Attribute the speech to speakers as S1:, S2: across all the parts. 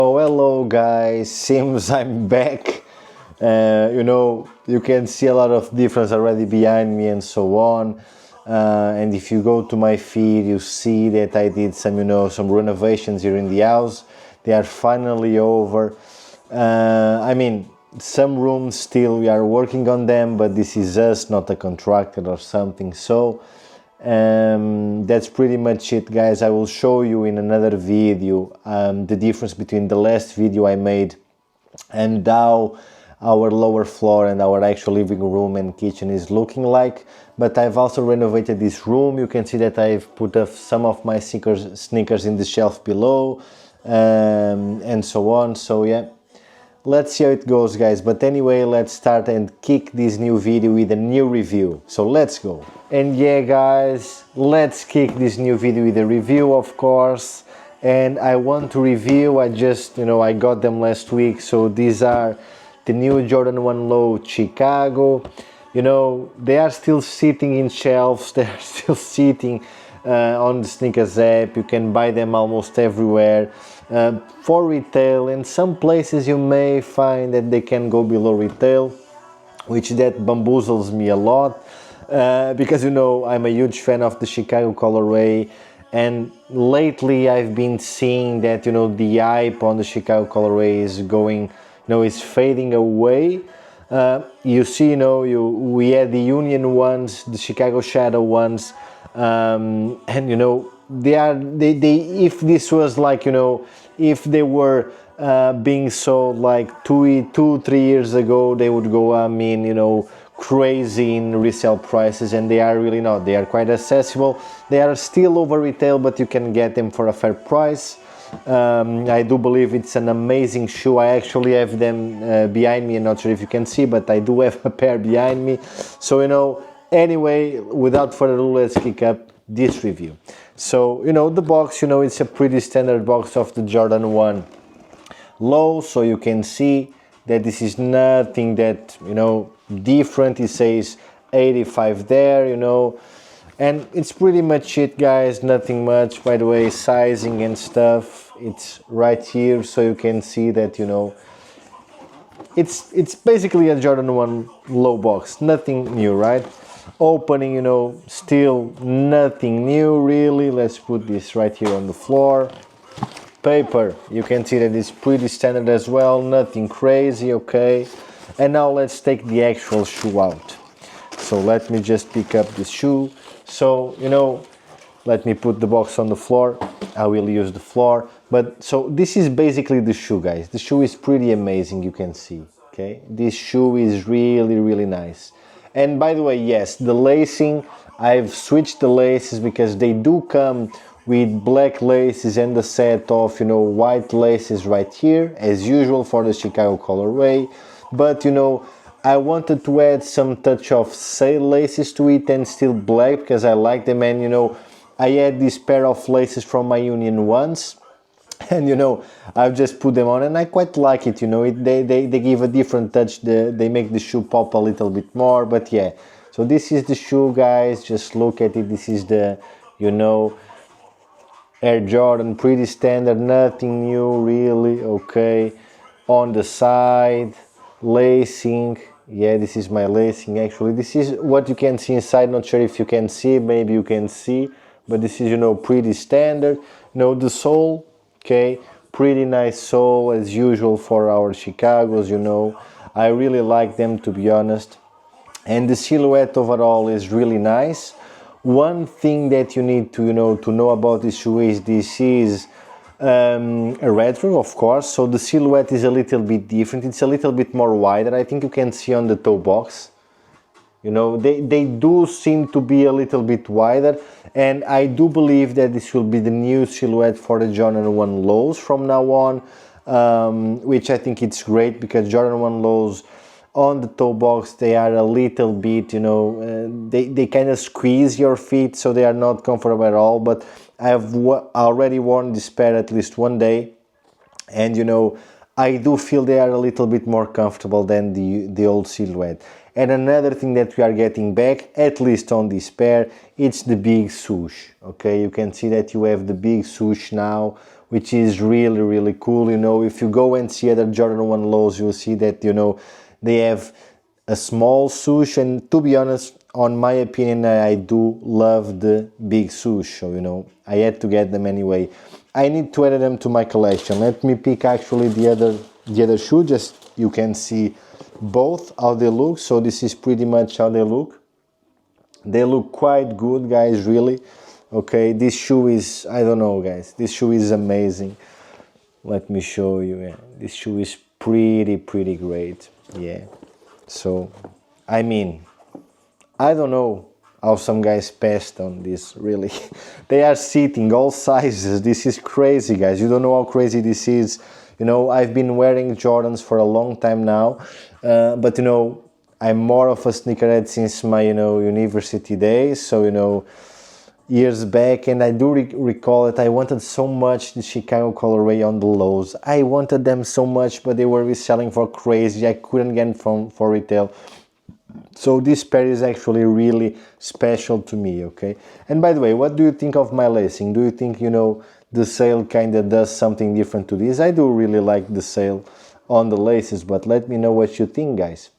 S1: Oh, hello guys, seems I'm back. You can see a lot of difference already behind me and so on. And if you go to my feed, you see that I did some renovations here in the house. They are finally over. Some rooms still we are working on them, but this is us, not a contractor or something. So that's pretty much it, guys. I will show you in another video the difference between the last video I made and how our lower floor and our actual living room and kitchen is looking like. But I've also renovated this room. You can see that I've put some of my sneakers in the shelf below, and so on. So yeah, let's see how it goes, guys. But anyway, let's start and kick this new video with a new review. So let's go. And yeah, guys, let's kick this new video with a review, of course. And I want to review, I got them last week. So these are the new Jordan 1 Low Chicago. They are still sitting in shelves. They are still sitting on the sneakers app. You can buy them almost everywhere for retail. In some places you may find that they can go below retail, which that bamboozles me a lot, because I'm a huge fan of the Chicago colorway, and lately I've been seeing that the hype on the Chicago colorway is going, is fading away. We had the Union ones, the Chicago Shadow ones, and they if this was like, if they were being sold like 3 years ago, they would go crazy in resale prices, and they are really not. They are quite accessible. They are still over retail, but you can get them for a fair price. I do believe it's an amazing shoe. I actually have them behind me. I'm not sure if you can see, but I do have a pair behind me. So anyway, without further ado, let's kick up this review. So the box, it's a pretty standard box of the Jordan 1 Low. So you can see that this is nothing that different. It says 85 there, and it's pretty much it, guys. Nothing much. By the way, sizing and stuff, it's right here, so you can see that it's basically a Jordan 1 Low box. Nothing new, right? Opening, still nothing new really. Let's put this right here on the floor. Paper, you can see that it's pretty standard as well, nothing crazy. Okay, and now let's take the actual shoe out. So let me just pick up this shoe. So let me put the box on the floor. I will use the floor. But so this is basically the shoe, guys. The shoe is pretty amazing, you can see. Okay, this shoe is really nice. And by the way, yes, the lacing, I've switched the laces because they do come with black laces and a set of white laces right here, as usual for the Chicago colorway. But I wanted to add some touch of sail laces to it and still black because I like them. And I had this pair of laces from my Union ones, and I've just put them on and I quite like it. They give a different touch. They make the shoe pop a little bit more. But yeah, so this is the shoe, guys. Just look at it. This is the Air Jordan, pretty standard, nothing new really. Okay, on the side, lacing. Yeah, this is my lacing. Actually, this is what you can see inside. Not sure if you can see, maybe you can see, but this is pretty standard. The sole, okay, pretty nice sole as usual for our Chicagos. I really like them, to be honest, and the silhouette overall is really nice. One thing that you need to know about this shoe is this is a retro, of course, so the silhouette is a little bit different. It's a little bit more wider. I think you can see on the toe box. They do seem to be a little bit wider, and I do believe that this will be the new silhouette for the Jordan 1 Lows from now on, which I think it's great because Jordan 1 Lows on the toe box, they are a little bit, they kind of squeeze your feet, so they are not comfortable at all. But I have already worn this pair at least one day, and I do feel they are a little bit more comfortable than the old silhouette. And another thing that we are getting back, at least on this pair, it's the big swoosh. Okay, you can see that you have the big swoosh now which is really cool. You know, if you go and see other Jordan 1 lows, you'll see that, you know, they have a small swoosh, and to be honest, on my opinion, I do love the big swoosh, so, you know, I had to get them anyway. I need to add them to my collection. Let me pick actually the other shoe, just you can see both how they look. So this is pretty much how they look. They look quite good, guys, really. Okay, this shoe is, I don't know, guys, this shoe is amazing. Let me show you. Yeah, this shoe is pretty great. Yeah, so I mean, I don't know how some guys passed on this, really. They are sitting all sizes. This is crazy, guys. You don't know how crazy this is. You know, I've been wearing Jordans for a long time now, but, you know, I'm more of a sneakerhead since my, you know, university days. So, you know, years back, and I do recall that I wanted so much the Chicago colorway on the lows. I wanted them so much, but they were reselling for crazy. I couldn't get them for retail. So this pair is actually really special to me, okay? And by the way, what do you think of my lacing? Do you think, you know, the sale kind of does something different to this? I do really like the sale on the laces, but let me know what you think, guys.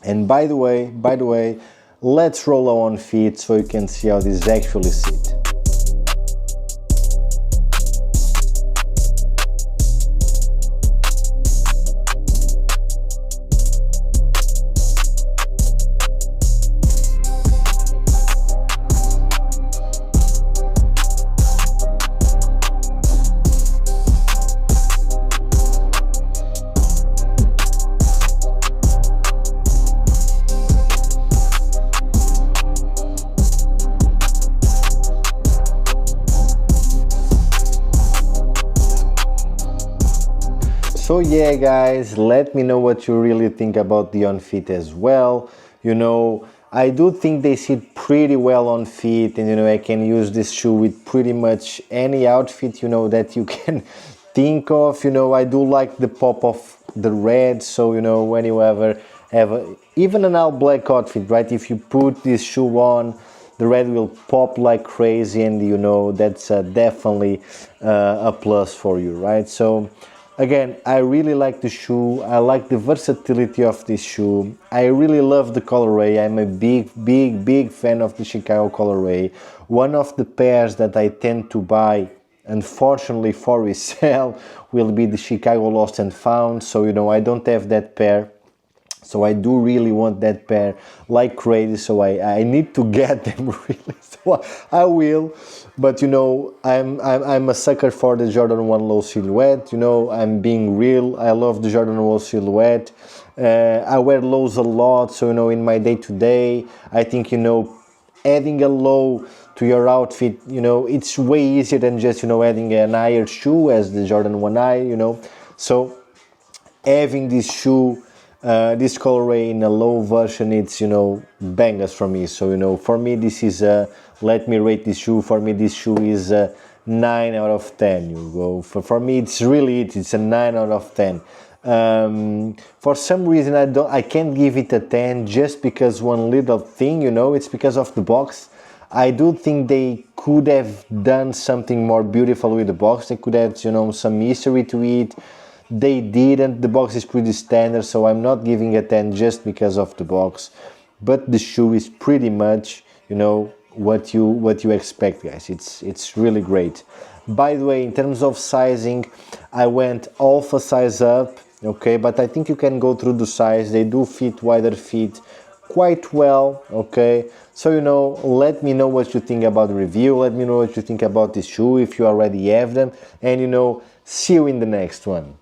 S1: And by the way, let's roll on feet so you can see how these actually sit. So yeah, guys, let me know what you really think about the on feet as well. You know, I do think they sit pretty well on feet, and, you know, I can use this shoe with pretty much any outfit, you know, that you can think of. You know, I do like the pop of the red, so, you know, when you ever have even an all black outfit, right, if you put this shoe on, the red will pop like crazy, and, you know, that's definitely a plus for you, right? So again, I really like the shoe. I like the versatility of this shoe. I really love the colorway. I'm a big fan of the Chicago colorway. One of the pairs that I tend to buy, unfortunately for resale, will be the Chicago Lost and Found. So, you know, I don't have that pair. So I do really want that pair like crazy, so I need to get them really, so I will. But, you know, I'm a sucker for the Jordan 1 low silhouette. You know, I'm being real. I love the Jordan 1 silhouette. I wear lows a lot, so, you know, in my day-to-day, I think, you know, adding a low to your outfit, you know, it's way easier than just, you know, adding an higher shoe as the Jordan 1 high, you know. So having this shoe, this colorway in a low version, it's, you know, bangers for me. So, you know, for me this is let me rate this shoe. For me this shoe is a 9 out of 10. You go for me, it's really it's a 9 out of 10. For some reason I can't give it a 10, just because one little thing, you know, it's because of the box. I do think they could have done something more beautiful with the box. They could have, you know, some mystery to it. They didn't. The box is pretty standard, so I'm not giving a 10 just because of the box. But the shoe is pretty much, you know, what you expect, guys. It's really great. By the way, in terms of sizing, I went half a size up, okay, but I think you can go through the size. They do fit wider feet quite well, okay. So, you know, let me know what you think about the review. Let me know what you think about this shoe if you already have them, and, you know, see you in the next one.